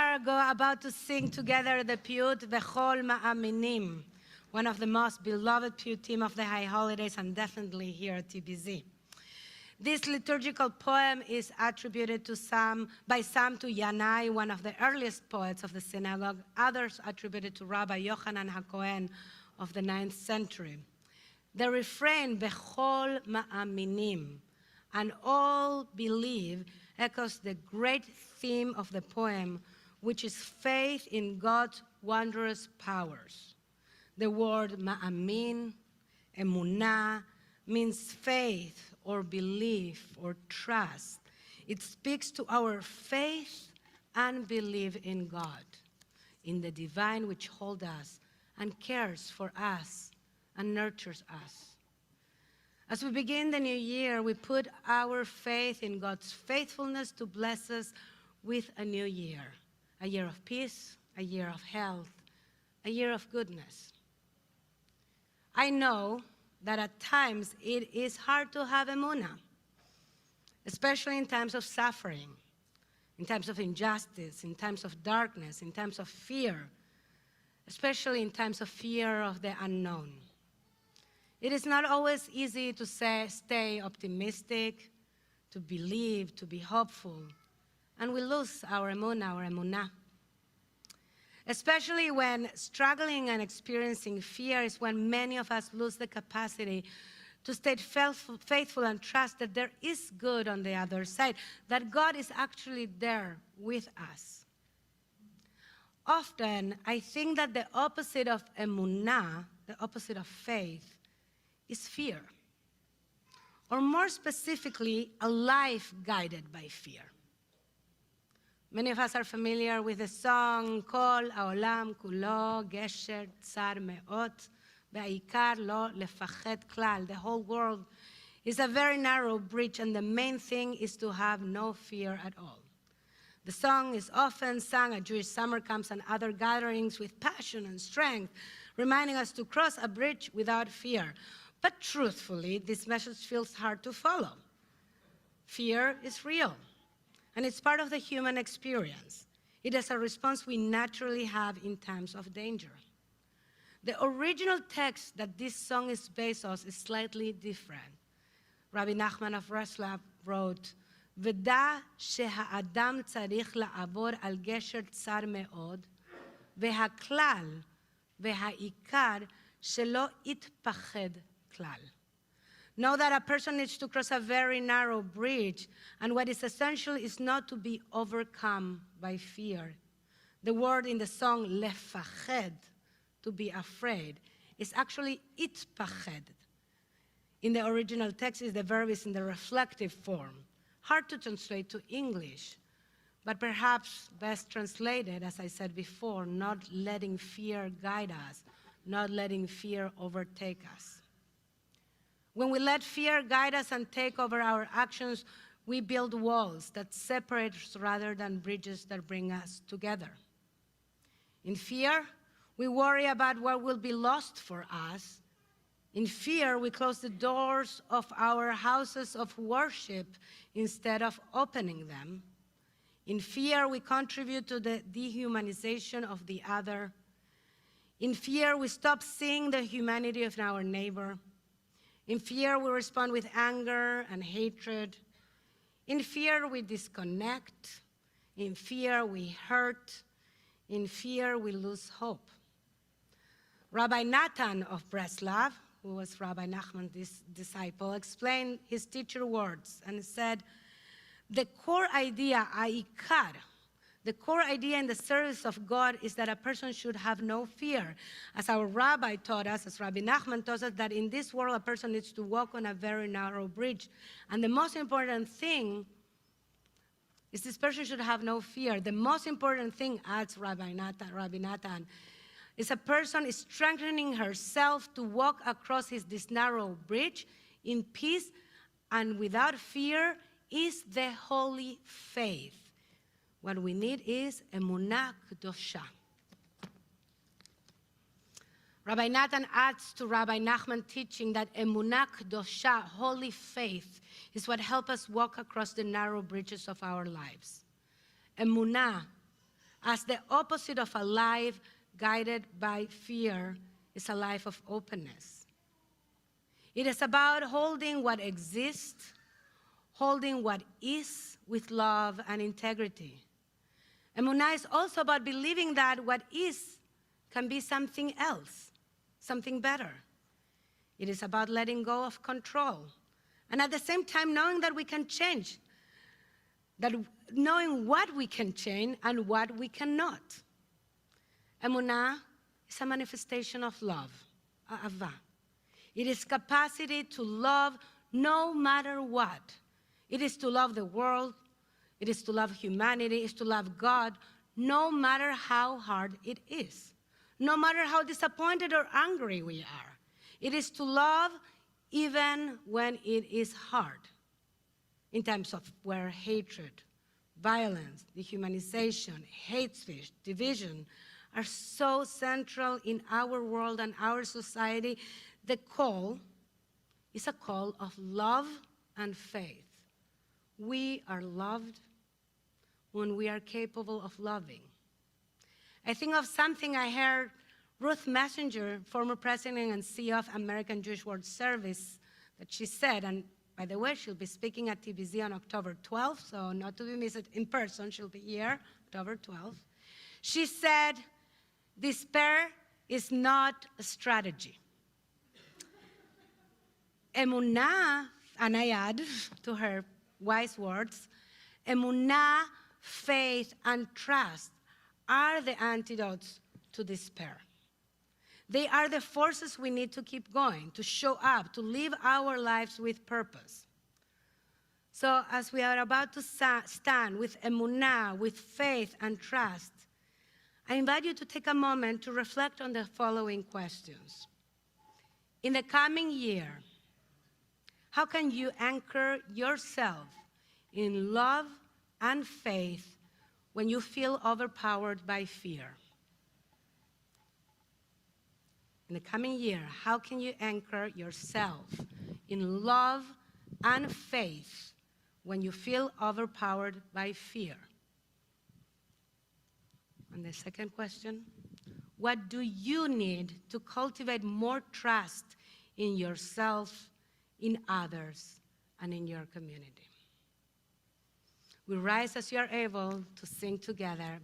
are about to sing together the piyut V'chol Ma'aminim, one of the most beloved piyutim of the High Holidays, and definitely here at TBZ. This liturgical poem is attributed by some to Yanai, one of the earliest poets of the synagogue, others attributed to Rabbi Yochanan HaKohen of the 9th century. The refrain, Bechol Ma'aminim, and all believe, echoes the great theme of the poem, which is faith in God's wondrous powers. The word Ma'amin, Emunah, means faith or belief or trust. It speaks to our faith and belief in God, in the divine which holds us and cares for us and nurtures us. As we begin the new year, we put our faith in God's faithfulness to bless us with a new year, a year of peace, a year of health, a year of goodness. I know that at times it is hard to have emunah, especially in times of suffering, in times of injustice, in times of darkness, in times of fear, especially in times of fear of the unknown. It is not always easy to stay optimistic, to believe, to be hopeful, and we lose our emunah. Especially when struggling and experiencing fear is when many of us lose the capacity to stay faithful and trust that there is good on the other side, that God is actually there with us. Often, I think that the opposite of emunah, the opposite of faith, is fear. Or more specifically, a life guided by fear. Many of us are familiar with the song, Kol Haolam Kulo Gesher Tsar Me'ot Ve'ikar Lo Lefachet Klal. The whole world is a very narrow bridge, and the main thing is to have no fear at all. The song is often sung at Jewish summer camps and other gatherings with passion and strength, reminding us to cross a bridge without fear. But truthfully, this message feels hard to follow. Fear is real, and it's part of the human experience. It is a response we naturally have in times of danger. The original text that this song is based on is slightly different. Rabbi Nachman of Breslov wrote, "V'da she'ha'adam tzarich la'avor al gesher tsar me'od, ve'haklal ve'ha'ikar shelo itpached klal." Know that a person needs to cross a very narrow bridge, and what is essential is not to be overcome by fear. The word in the song, lefached, to be afraid, is actually itpached. In the original text, the verb is in the reflective form. Hard to translate to English, but perhaps best translated, as I said before, not letting fear guide us, not letting fear overtake us. When we let fear guide us and take over our actions, we build walls that separate us rather than bridges that bring us together. In fear, we worry about what will be lost for us. In fear, we close the doors of our houses of worship instead of opening them. In fear, we contribute to the dehumanization of the other. In fear, we stop seeing the humanity of our neighbor. In fear, we respond with anger and hatred. In fear, we disconnect. In fear, we hurt. In fear, we lose hope. Rabbi Natan of Breslov, who was Rabbi Nachman's disciple, explained his teacher words and said, the core idea, ha'ikar, the core idea in the service of God is that a person should have no fear. As our rabbi taught us, as Rabbi Nachman taught us, that in this world a person needs to walk on a very narrow bridge. And the most important thing is this person should have no fear. The most important thing, adds Rabbi Natan, is a person is strengthening herself to walk across this narrow bridge in peace and without fear is the holy faith. What we need is emunah kedosha. Rabbi Natan adds to Rabbi Nachman's teaching that emunah kedosha, holy faith, is what helps us walk across the narrow bridges of our lives. Emunah, as the opposite of a life guided by fear is a life of openness. It is about holding what exists, holding what is with love and integrity. Emunah is also about believing that what is can be something else, something better. It is about letting go of control, and at the same time knowing that we can change, that knowing what we can change and what we cannot. Emunah is a manifestation of love, ahava. It is capacity to love no matter what. It is to love the world, it is to love humanity, it is to love God, no matter how hard it is, no matter how disappointed or angry we are. It is to love even when it is hard, in times of where hatred, violence, dehumanization, hate speech, division are so central in our world and our society. The call is a call of love and faith. We are loved when we are capable of loving. I think of something I heard Ruth Messenger, former president and CEO of American Jewish World Service, that she said, and by the way, she'll be speaking at TBZ on October 12th, so not to be missed in person, she'll be here October 12th. She said, despair is not a strategy. Emunah, and I add to her wise words, emunah, faith, and trust are the antidotes to despair. They are the forces we need to keep going, to show up, to live our lives with purpose. So as we are about to stand with emunah, with faith and trust, I invite you to take a moment to reflect on the following questions. In the coming year, how can you anchor yourself in love and faith when you feel overpowered by fear? In the coming year, how can you anchor yourself in love and faith when you feel overpowered by fear? And the second question, what do you need to cultivate more trust in yourself, in others, and in your community? We rise as you are able to sing together.